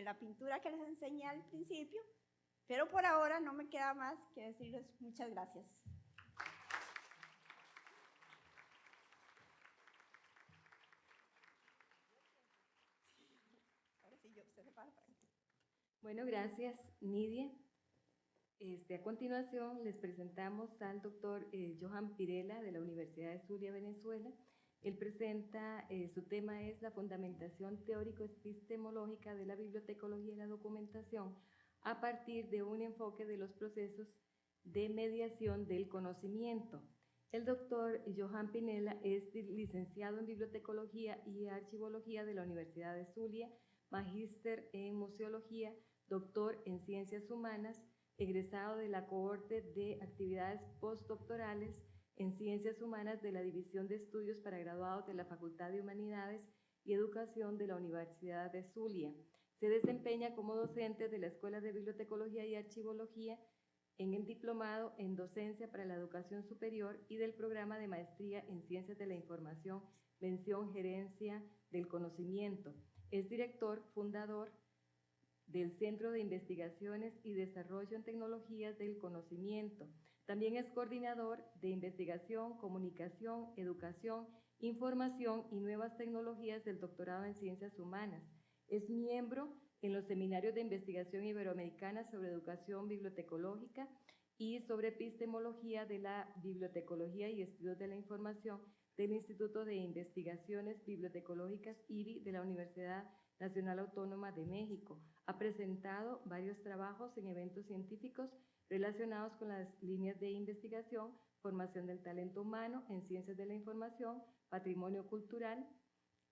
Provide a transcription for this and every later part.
la pintura que les enseñé al principio, pero por ahora no me queda más que decirles muchas gracias. Ahora sí, usted se para aquí. Bueno, gracias, Nidia. A continuación les presentamos al doctor Johan Pirela de la Universidad de Zulia, Venezuela. Él presenta, su tema es la fundamentación teórico-epistemológica de la bibliotecología y la documentación a partir de un enfoque de los procesos de mediación del conocimiento. El doctor Johan Pirela es licenciado en bibliotecología y archivología de la Universidad de Zulia, magíster en museología, doctor en ciencias humanas, egresado de la cohorte de actividades postdoctorales en Ciencias Humanas de la División de Estudios para Graduados de la Facultad de Humanidades y Educación de la Universidad de Zulia. Se desempeña como docente de la Escuela de Bibliotecología y Archivología en el Diplomado en Docencia para la Educación Superior y del Programa de Maestría en Ciencias de la Información, mención Gerencia del Conocimiento. Es director fundador del Centro de Investigaciones y Desarrollo en Tecnologías del Conocimiento. También es coordinador de investigación, comunicación, educación, información y nuevas tecnologías del doctorado en Ciencias Humanas. Es miembro en los seminarios de investigación iberoamericana sobre educación bibliotecológica y sobre epistemología de la bibliotecología y estudios de la información del Instituto de Investigaciones Bibliotecológicas IBI de la Universidad Nacional Autónoma de México. Ha presentado varios trabajos en eventos científicos relacionados con las líneas de investigación, formación del talento humano en ciencias de la información, patrimonio cultural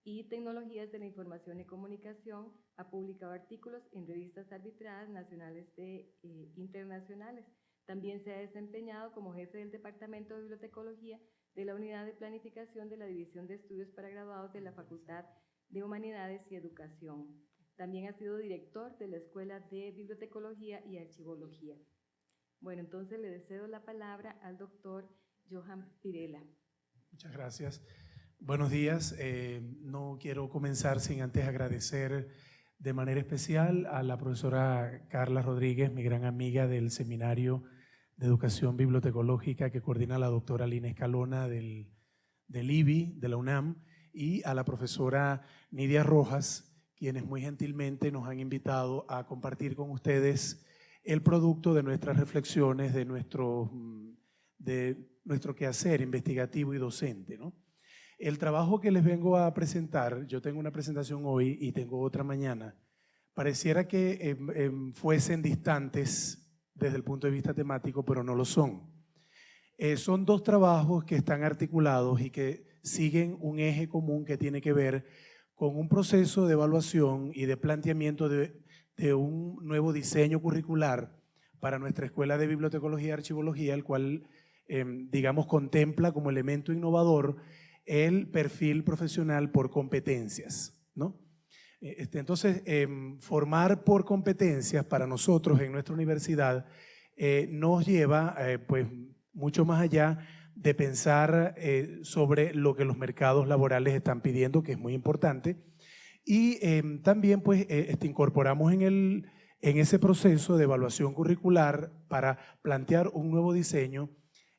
y tecnologías de la información y comunicación. Ha publicado artículos en revistas arbitradas nacionales e internacionales. También se ha desempeñado como jefe del Departamento de Bibliotecología de la Unidad de Planificación de la División de Estudios para Graduados de la Facultad de Humanidades y Educación. También ha sido director de la Escuela de Bibliotecología y Archivología. Bueno, entonces le cedo la palabra al doctor Johan Pirela. Muchas gracias. Buenos días. No quiero comenzar sin antes agradecer de manera especial a la profesora Carla Rodríguez, mi gran amiga del Seminario de Educación Bibliotecológica que coordina la doctora Lina Escalona del IBI, de la UNAM, y a la profesora Nidia Rojas, quienes muy gentilmente nos han invitado a compartir con ustedes el producto de nuestras reflexiones, de nuestro quehacer investigativo y docente, ¿no? El trabajo que les vengo a presentar, yo tengo una presentación hoy y tengo otra mañana, pareciera que fuesen distantes desde el punto de vista temático, pero no lo son. Son dos trabajos que están articulados y que siguen un eje común que tiene que ver con un proceso de evaluación y de planteamiento de un nuevo diseño curricular para nuestra Escuela de Bibliotecología y Archivología, el cual, digamos, contempla como elemento innovador el perfil profesional por competencias, ¿no? Entonces, formar por competencias para nosotros en nuestra universidad nos lleva pues, mucho más allá de pensar sobre lo que los mercados laborales están pidiendo, que es muy importante, y también pues, incorporamos en ese proceso de evaluación curricular para plantear un nuevo diseño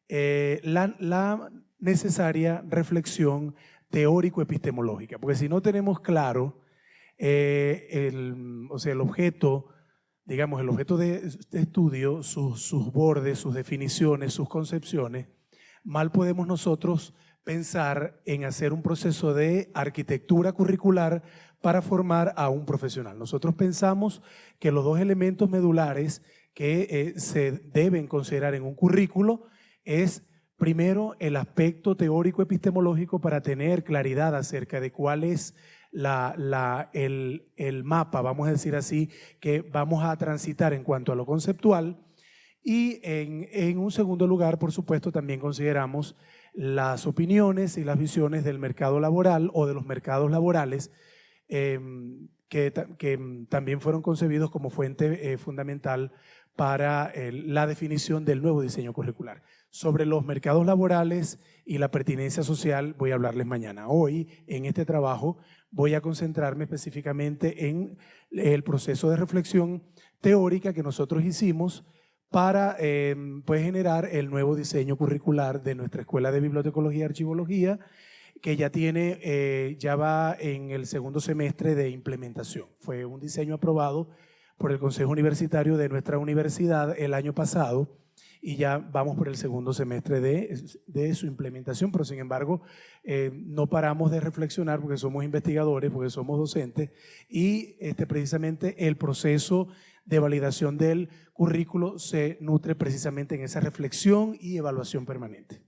la necesaria reflexión teórico-epistemológica, porque si no tenemos claro el objeto, digamos, el objeto de estudio, sus bordes, sus definiciones, sus concepciones, mal podemos nosotros pensar en hacer un proceso de arquitectura curricular para formar a un profesional. Nosotros pensamos que los dos elementos medulares que se deben considerar en un currículo es, primero, el aspecto teórico epistemológico para tener claridad acerca de cuál es el mapa, vamos a decir así, que vamos a transitar en cuanto a lo conceptual. Y en un segundo lugar, por supuesto, también consideramos las opiniones y las visiones del mercado laboral o de los mercados laborales que también fueron concebidos como fuente fundamental para la definición del nuevo diseño curricular. Sobre los mercados laborales y la pertinencia social voy a hablarles mañana. Hoy, en este trabajo, voy a concentrarme específicamente en el proceso de reflexión teórica que nosotros hicimos para pues generar el nuevo diseño curricular de nuestra Escuela de Bibliotecología y Archivología, que ya va en el segundo semestre de implementación. Fue un diseño aprobado por el Consejo Universitario de nuestra universidad el año pasado y ya vamos por el segundo semestre de su implementación, pero sin embargo no paramos de reflexionar porque somos investigadores, porque somos docentes y precisamente el proceso de validación del currículo se nutre precisamente en esa reflexión y evaluación permanente.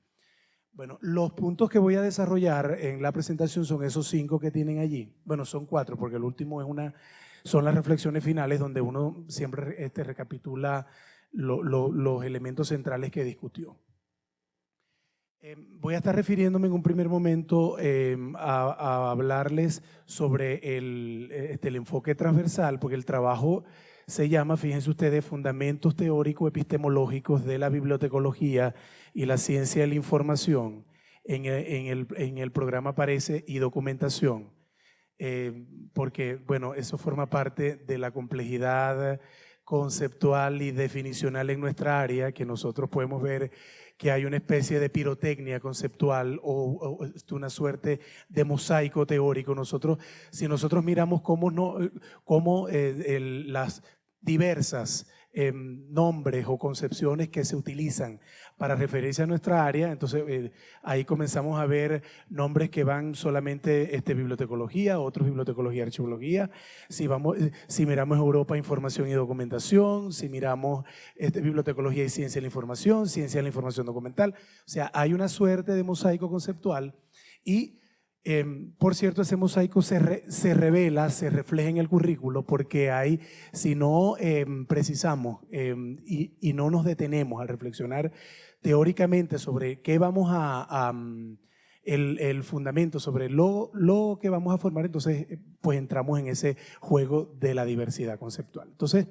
Bueno, los puntos que voy a desarrollar en la presentación son esos 5 que tienen allí. Bueno, son 4 porque el último son las reflexiones finales donde uno siempre recapitula los elementos centrales que discutió. Voy a estar refiriéndome en un primer momento a hablarles sobre el enfoque transversal, porque el trabajo se llama, fíjense ustedes, Fundamentos Teóricos Epistemológicos de la Bibliotecología y la Ciencia de la Información. En el programa aparece y documentación, porque bueno, eso forma parte de la complejidad conceptual y definicional en nuestra área, que nosotros podemos ver que hay una especie de pirotecnia conceptual o una suerte de mosaico teórico. Si nosotros miramos cómo las diversas nombres o concepciones que se utilizan para referirse a nuestra área, entonces ahí comenzamos a ver nombres que van solamente bibliotecología, otros bibliotecología y archivología. Si miramos Europa, información y documentación, si miramos bibliotecología y ciencia de la información, ciencia de la información documental, o sea, hay una suerte de mosaico conceptual y por cierto, ese mosaico se revela, se refleja en el currículo porque si no precisamos y no nos detenemos a reflexionar teóricamente sobre qué vamos el fundamento, sobre lo que vamos a formar, entonces pues entramos en ese juego de la diversidad conceptual. Entonces,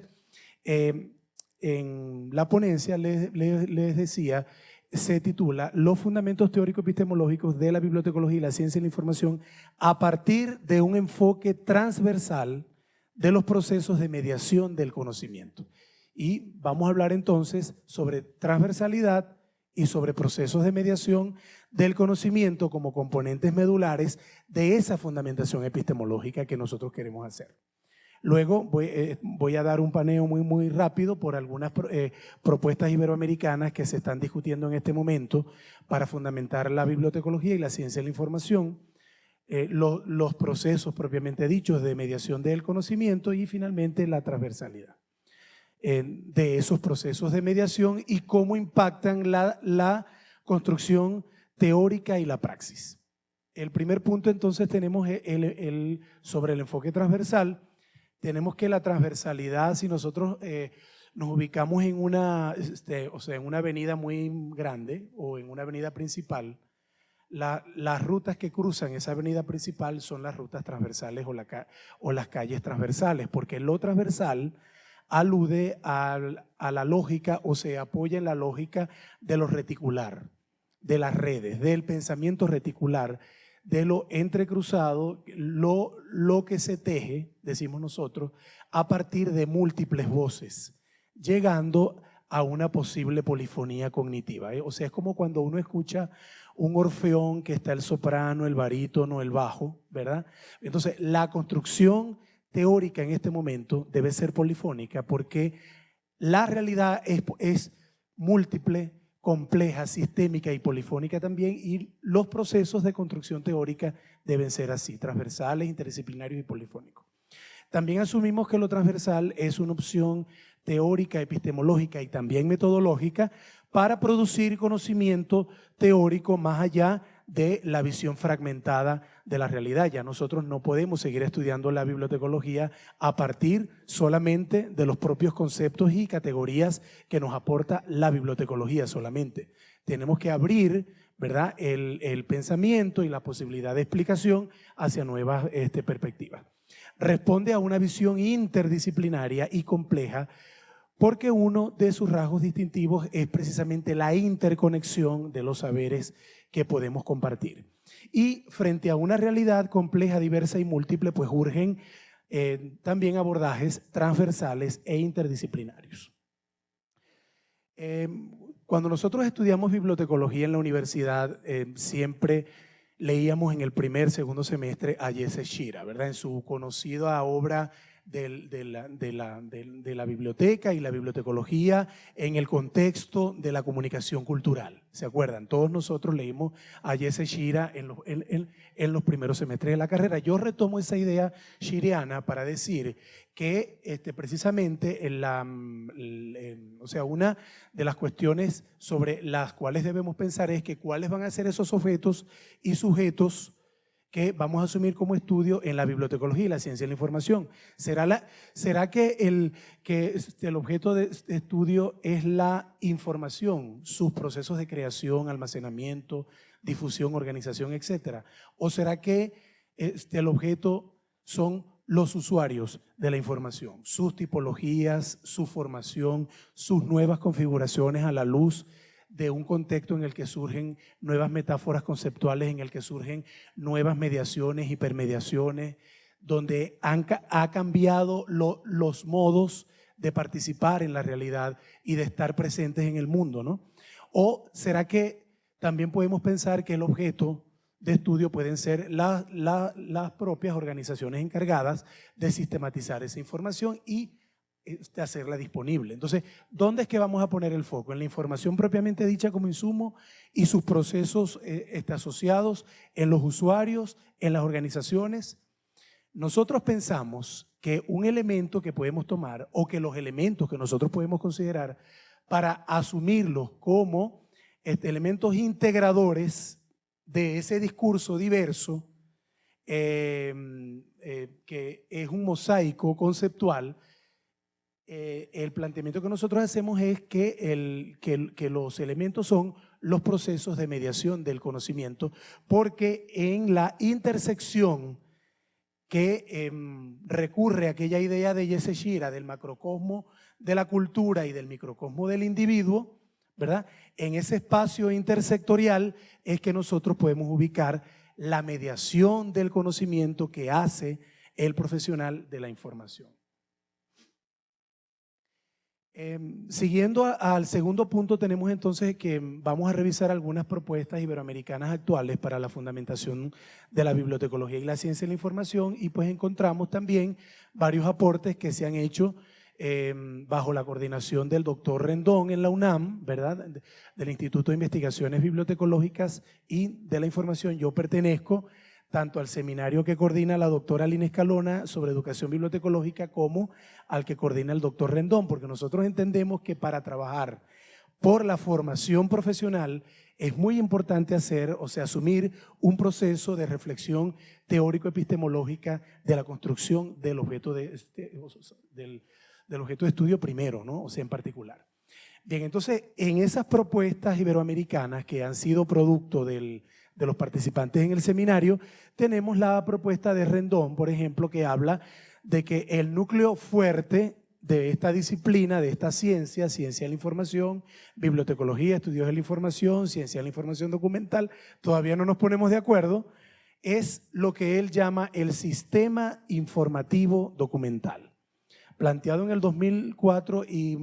en la ponencia les decía, se titula Los fundamentos teóricos epistemológicos de la bibliotecología y la ciencia de la información a partir de un enfoque transversal de los procesos de mediación del conocimiento. Y vamos a hablar entonces sobre transversalidad y sobre procesos de mediación del conocimiento como componentes medulares de esa fundamentación epistemológica que nosotros queremos hacer. Luego voy a dar un paneo muy rápido por algunas propuestas iberoamericanas que se están discutiendo en este momento para fundamentar la bibliotecología y la ciencia de la información, los procesos propiamente dichos de mediación del conocimiento y finalmente la transversalidad de esos procesos de mediación y cómo impactan la construcción teórica y la praxis. El primer punto entonces tenemos sobre el enfoque transversal. Tenemos que la transversalidad, si nosotros nos ubicamos en en una avenida muy grande o en una avenida principal, las rutas que cruzan esa avenida principal son las rutas transversales o las calles transversales, porque lo transversal alude a la lógica o se apoya en la lógica de lo reticular, de las redes, del pensamiento reticular, de lo entrecruzado, lo que se teje, decimos nosotros, a partir de múltiples voces, llegando a una posible polifonía cognitiva. O sea, es como cuando uno escucha un orfeón que está el soprano, el barítono, el bajo, ¿verdad? Entonces, la construcción teórica en este momento debe ser polifónica porque la realidad es múltiple, compleja, sistémica y polifónica también, y los procesos de construcción teórica deben ser así, transversales, interdisciplinarios y polifónicos. También asumimos que lo transversal es una opción teórica, epistemológica y también metodológica para producir conocimiento teórico más allá de la visión fragmentada de la realidad. Ya nosotros no podemos seguir estudiando la bibliotecología a partir solamente de los propios conceptos y categorías que nos aporta la bibliotecología solamente. Tenemos que abrir, ¿verdad?, el pensamiento y la posibilidad de explicación hacia nuevas perspectivas. Responde a una visión interdisciplinaria y compleja porque uno de sus rasgos distintivos es precisamente la interconexión de los saberes que podemos compartir. Y frente a una realidad compleja, diversa y múltiple, pues urgen también abordajes transversales e interdisciplinarios. Cuando nosotros estudiamos bibliotecología en la universidad, siempre leíamos en el primer, segundo semestre a Jesse Shira, ¿verdad? En su conocida obra de la biblioteca y la bibliotecología en el contexto de la comunicación cultural. ¿Se acuerdan? Todos nosotros leímos a Jesse Shira en los primeros semestres de la carrera. Yo retomo esa idea shiriana para decir que precisamente una de las cuestiones sobre las cuales debemos pensar es que cuáles van a ser esos objetos y sujetos que vamos a asumir como estudio en la bibliotecología y la ciencia de la información. ¿Será que el objeto de estudio es la información, sus procesos de creación, almacenamiento, difusión, organización, etcétera? ¿O será que el objeto son los usuarios de la información, sus tipologías, su formación, sus nuevas configuraciones a la luz de un contexto en el que surgen nuevas metáforas conceptuales, en el que surgen nuevas mediaciones, hipermediaciones, donde ha cambiado los modos de participar en la realidad y de estar presentes en el mundo, ¿no? ¿O será que también podemos pensar que el objeto de estudio pueden ser las propias organizaciones encargadas de sistematizar esa información y de hacerla disponible? Entonces, ¿dónde es que vamos a poner el foco? En la información propiamente dicha como insumo y sus procesos asociados, en los usuarios, en las organizaciones. Nosotros pensamos que un elemento que podemos tomar o que los elementos que nosotros podemos considerar para asumirlos como elementos integradores de ese discurso diverso, que es un mosaico conceptual, el planteamiento que nosotros hacemos es que los elementos son los procesos de mediación del conocimiento, porque en la intersección que recurre a aquella idea de Jesse Shira del macrocosmo de la cultura y del microcosmo del individuo, ¿verdad? En ese espacio intersectorial es que nosotros podemos ubicar la mediación del conocimiento que hace el profesional de la información. Siguiendo al segundo punto, tenemos entonces que vamos a revisar algunas propuestas iberoamericanas actuales para la fundamentación de la bibliotecología y la ciencia de la información, y pues encontramos también varios aportes que se han hecho bajo la coordinación del doctor Rendón en la UNAM, ¿verdad? Del Instituto de Investigaciones Bibliotecológicas y de la Información. Yo pertenezco tanto al seminario que coordina la doctora Lina Escalona sobre educación bibliotecológica como al que coordina el doctor Rendón, porque nosotros entendemos que para trabajar por la formación profesional es muy importante asumir un proceso de reflexión teórico-epistemológica de la construcción del objeto del objeto de estudio primero, ¿no? O sea, en particular. Bien, entonces, en esas propuestas iberoamericanas que han sido producto de los participantes en el seminario, tenemos la propuesta de Rendón, por ejemplo, que habla de que el núcleo fuerte de esta disciplina, de esta ciencia de la información, bibliotecología, estudios de la información, ciencia de la información documental, todavía no nos ponemos de acuerdo, es lo que él llama el sistema informativo documental, planteado en el 2004 y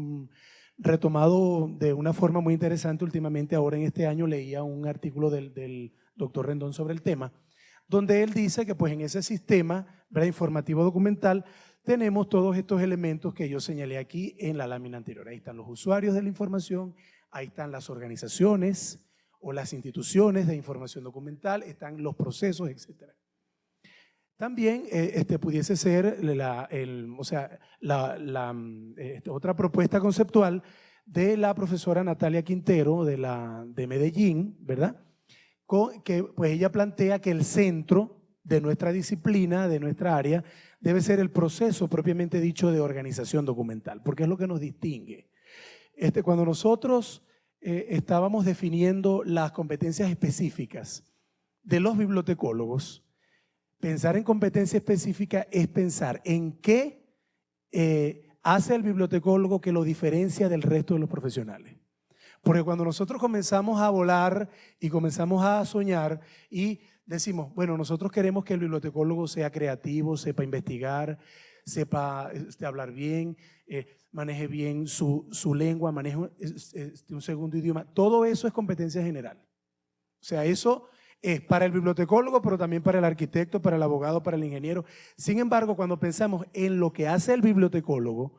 retomado de una forma muy interesante últimamente. Ahora en este año leía un artículo del doctor Rendón sobre el tema, donde él dice que pues en ese sistema, ¿verdad?, informativo documental tenemos todos estos elementos que yo señalé aquí en la lámina anterior. Ahí están los usuarios de la información, ahí están las organizaciones o las instituciones de información documental, están los procesos, etc. También pudiese ser otra propuesta conceptual de la profesora Natalia Quintero de Medellín, ¿verdad? Que pues ella plantea que el centro de nuestra disciplina, de nuestra área, debe ser el proceso propiamente dicho de organización documental, porque es lo que nos distingue. Cuando nosotros estábamos definiendo las competencias específicas de los bibliotecólogos, Pensar en competencia específica es pensar en qué hace el bibliotecólogo que lo diferencia del resto de los profesionales. Porque cuando nosotros comenzamos a volar y comenzamos a soñar y decimos, bueno, nosotros queremos que el bibliotecólogo sea creativo, sepa investigar, sepa hablar bien, maneje bien su lengua, maneje un segundo idioma. Todo eso es competencia general. O sea, eso es para el bibliotecólogo, pero también para el arquitecto, para el abogado, para el ingeniero. Sin embargo, cuando pensamos en lo que hace el bibliotecólogo,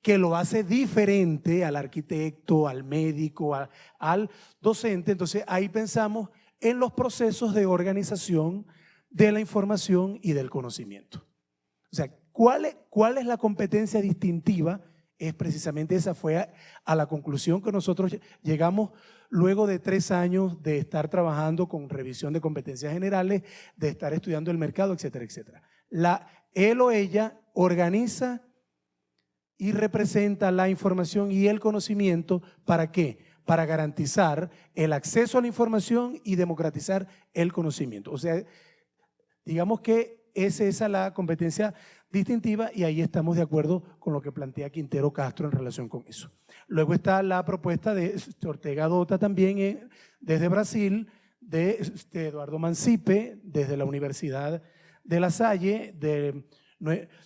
que lo hace diferente al arquitecto, al médico, al docente, entonces ahí pensamos en los procesos de organización de la información y del conocimiento. O sea, ¿cuál es la competencia distintiva? Es precisamente esa, fue a la conclusión que nosotros llegamos luego de 3 años de estar trabajando con revisión de competencias generales, de estar estudiando el mercado, etcétera, etcétera. Él o ella organiza y representa la información y el conocimiento, ¿para qué? Para garantizar el acceso a la información y democratizar el conocimiento. O sea, digamos que esa es la competencia distintiva y ahí estamos de acuerdo con lo que plantea Quintero Castro en relación con eso. Luego está la propuesta de Ortega Dota también desde Brasil, de Eduardo Mancipe, desde la Universidad de La Salle, de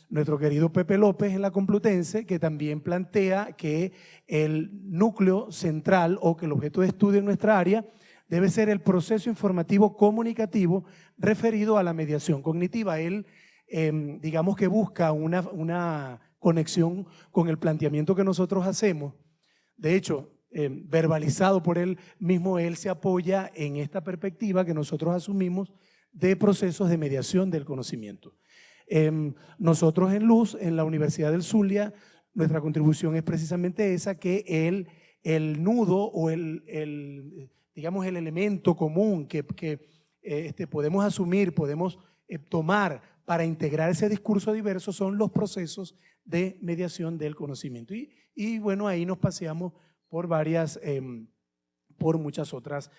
nuestro querido Pepe López en la Complutense, que también plantea que el núcleo central o que el objeto de estudio en nuestra área debe ser el proceso informativo comunicativo referido a la mediación cognitiva. Él, digamos que busca una conexión con el planteamiento que nosotros hacemos. De hecho, verbalizado por él mismo, él se apoya en esta perspectiva que nosotros asumimos de procesos de mediación del conocimiento. Nosotros en Luz, en la Universidad del Zulia, nuestra contribución es precisamente esa, que el nudo o digamos el elemento común que podemos asumir, podemos tomar para integrar ese discurso diverso son los procesos de mediación del conocimiento. Y bueno, ahí nos paseamos por muchas otras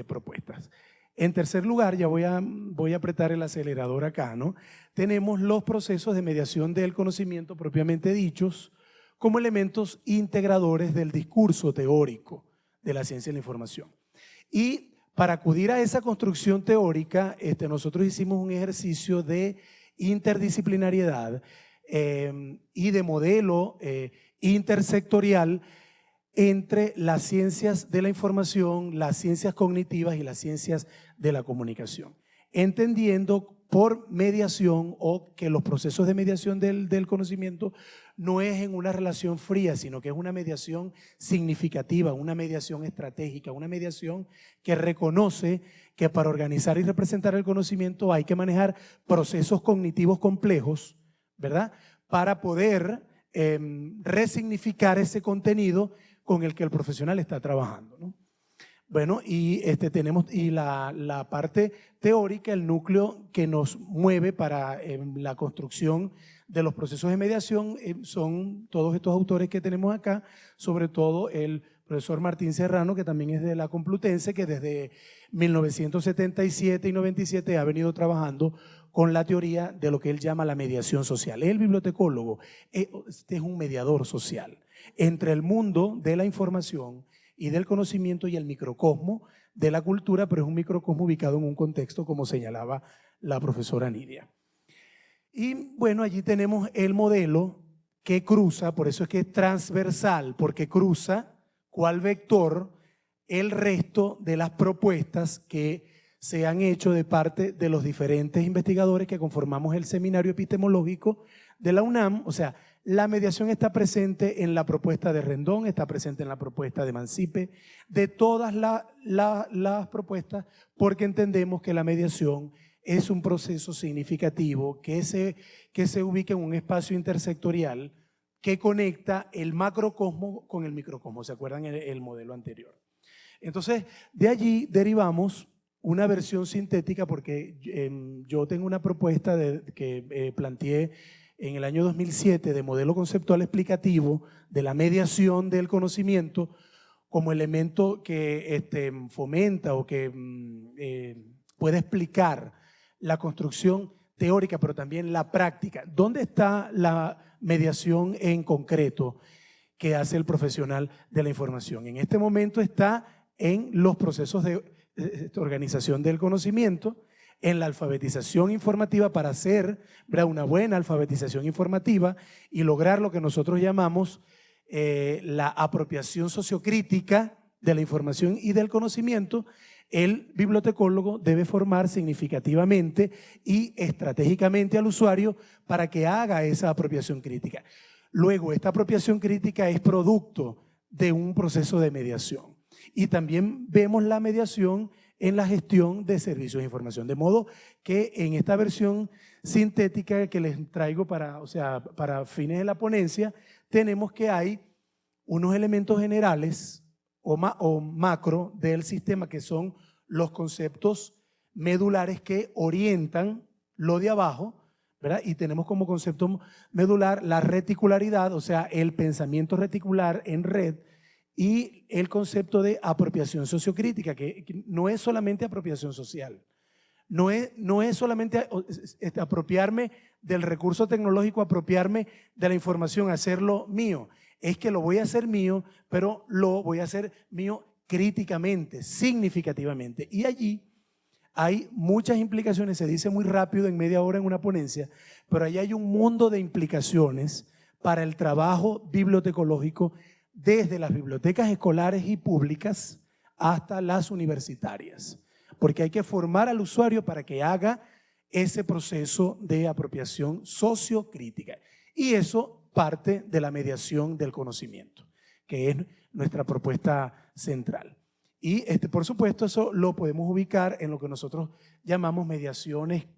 propuestas. En tercer lugar, ya voy a apretar el acelerador acá, ¿no? Tenemos los procesos de mediación del conocimiento propiamente dichos como elementos integradores del discurso teórico de la ciencia de la información. Y para acudir a esa construcción teórica, nosotros hicimos un ejercicio de interdisciplinariedad y de modelo intersectorial entre las ciencias de la información, las ciencias cognitivas y las ciencias de la comunicación, entendiendo por mediación o que los procesos de mediación del conocimiento no es en una relación fría, sino que es una mediación significativa, una mediación estratégica, una mediación que reconoce que para organizar y representar el conocimiento hay que manejar procesos cognitivos complejos, ¿verdad? Para poder resignificar ese contenido con el que el profesional está trabajando, ¿no? Bueno, y tenemos la parte teórica, el núcleo que nos mueve para la construcción de los procesos de mediación, son todos estos autores que tenemos acá, sobre todo el profesor Martín Serrano, que también es de la Complutense, que desde 1977 y 97 ha venido trabajando con la teoría de lo que él llama la mediación social. El bibliotecólogo es un mediador social entre el mundo de la información y del conocimiento y el microcosmo de la cultura, pero es un microcosmo ubicado en un contexto, como señalaba la profesora Nidia. Y bueno, allí tenemos el modelo que cruza, por eso es que es transversal, porque cruza cual vector el resto de las propuestas que se han hecho de parte de los diferentes investigadores que conformamos el seminario epistemológico de la UNAM. O sea, la mediación está presente en la propuesta de Rendón, está presente en la propuesta de Mancipe, de todas las propuestas, porque entendemos que la mediación es un proceso significativo que se ubica en un espacio intersectorial que conecta el macrocosmo con el microcosmo. ¿Se acuerdan el modelo anterior? Entonces, de allí derivamos una versión sintética, porque yo tengo una propuesta que planteé en el año 2007 de modelo conceptual explicativo de la mediación del conocimiento como elemento que fomenta o que puede explicar la construcción teórica, pero también la práctica. ¿Dónde está la mediación en concreto que hace el profesional de la información? En este momento está en los procesos de organización del conocimiento, en la alfabetización informativa para hacer, ¿verdad?, una buena alfabetización informativa y lograr lo que nosotros llamamos la apropiación sociocrítica de la información y del conocimiento. El bibliotecólogo debe formar significativamente y estratégicamente al usuario para que haga esa apropiación crítica. Luego, esta apropiación crítica es producto de un proceso de mediación. Y también vemos la mediación en la gestión de servicios de información. De modo que en esta versión sintética que les traigo para fines de la ponencia, tenemos que hay unos elementos generales o macro del sistema que son los conceptos medulares que orientan lo de abajo, ¿verdad? Y tenemos como concepto medular la reticularidad, o sea, el pensamiento reticular en red, y el concepto de apropiación sociocrítica, que no es solamente apropiación social, no es solamente apropiarme del recurso tecnológico, apropiarme de la información, hacerlo mío. Es que lo voy a hacer mío, pero lo voy a hacer mío críticamente, significativamente. Y allí hay muchas implicaciones, se dice muy rápido en media hora en una ponencia, pero allí hay un mundo de implicaciones para el trabajo bibliotecológico desde las bibliotecas escolares y públicas hasta las universitarias, porque hay que formar al usuario para que haga ese proceso de apropiación sociocrítica. Y eso parte de la mediación del conocimiento, que es nuestra propuesta central. Y por supuesto eso lo podemos ubicar en lo que nosotros llamamos mediaciones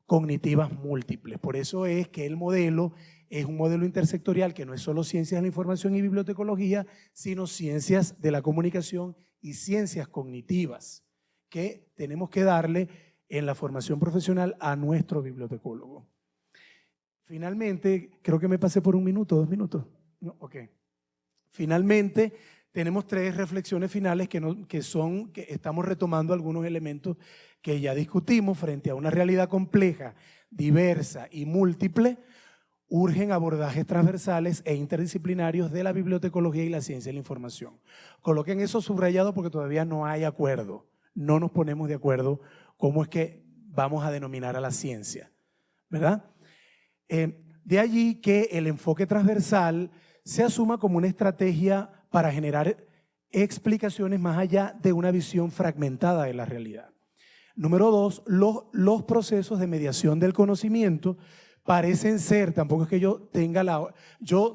cognitivas múltiples. Por eso es que el modelo es un modelo intersectorial que no es solo ciencias de la información y bibliotecología, sino ciencias de la comunicación y ciencias cognitivas que tenemos que darle en la formación profesional a nuestro bibliotecólogo. Finalmente, creo que me pasé por 1 minuto, 2 minutos. No, ok. Finalmente, tenemos 3 reflexiones finales que estamos retomando algunos elementos que ya discutimos frente a una realidad compleja, diversa y múltiple. Urgen abordajes transversales e interdisciplinarios de la bibliotecología y la ciencia de la información. Coloquen eso subrayado porque todavía no hay acuerdo. No nos ponemos de acuerdo cómo es que vamos a denominar a la ciencia, ¿verdad? De allí que el enfoque transversal se asuma como una estrategia para generar explicaciones más allá de una visión fragmentada de la realidad. Número 2, los procesos de mediación del conocimiento parecen ser, tampoco es que yo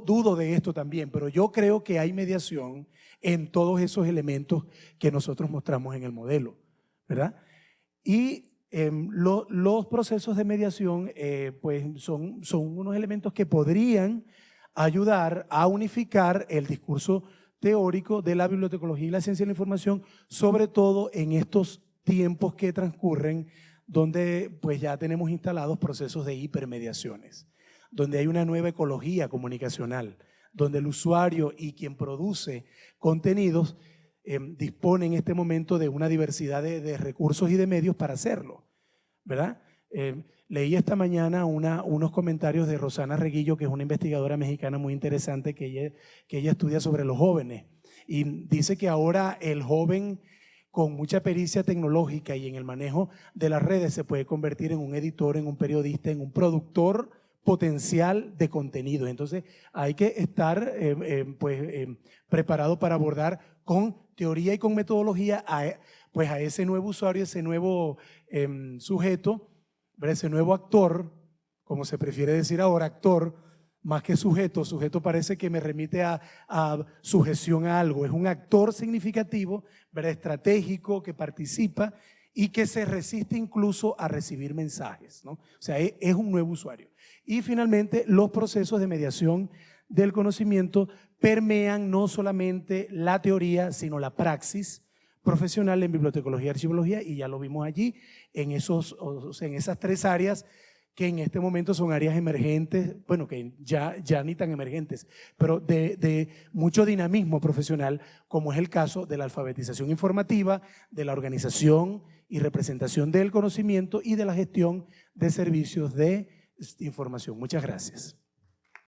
dudo de esto también, pero yo creo que hay mediación en todos esos elementos que nosotros mostramos en el modelo, ¿verdad? Y los procesos de mediación pues son unos elementos que podrían ayudar a unificar el discurso teórico de la bibliotecología y la ciencia de la información, sobre todo en estos tiempos que transcurren, donde pues ya tenemos instalados procesos de hipermediaciones, donde hay una nueva ecología comunicacional, donde el usuario y quien produce contenidos dispone en este momento de una diversidad de recursos y de medios para hacerlo, ¿verdad? Leí esta mañana unos comentarios de Rosana Reguillo, que es una investigadora mexicana muy interesante que ella estudia sobre los jóvenes, y dice que ahora el joven con mucha pericia tecnológica y en el manejo de las redes se puede convertir en un editor, en un periodista, en un productor potencial de contenido. Entonces hay que estar preparado para abordar con teoría y con metodología a ese nuevo usuario, ese nuevo sujeto, ese nuevo actor, como se prefiere decir ahora, actor, más que sujeto. Sujeto parece que me remite a sujeción a algo. Es un actor significativo, ¿verdad?, estratégico, que participa y que se resiste incluso a recibir mensajes, ¿no? O sea, es un nuevo usuario. Y finalmente, los procesos de mediación del conocimiento permean no solamente la teoría, sino la praxis profesional en bibliotecología y archivología, y ya lo vimos allí en esas 3 áreas que en este momento son áreas emergentes, bueno, que ya ni tan emergentes, pero de mucho dinamismo profesional, como es el caso de la alfabetización informativa, de la organización y representación del conocimiento y de la gestión de servicios de información. Muchas gracias.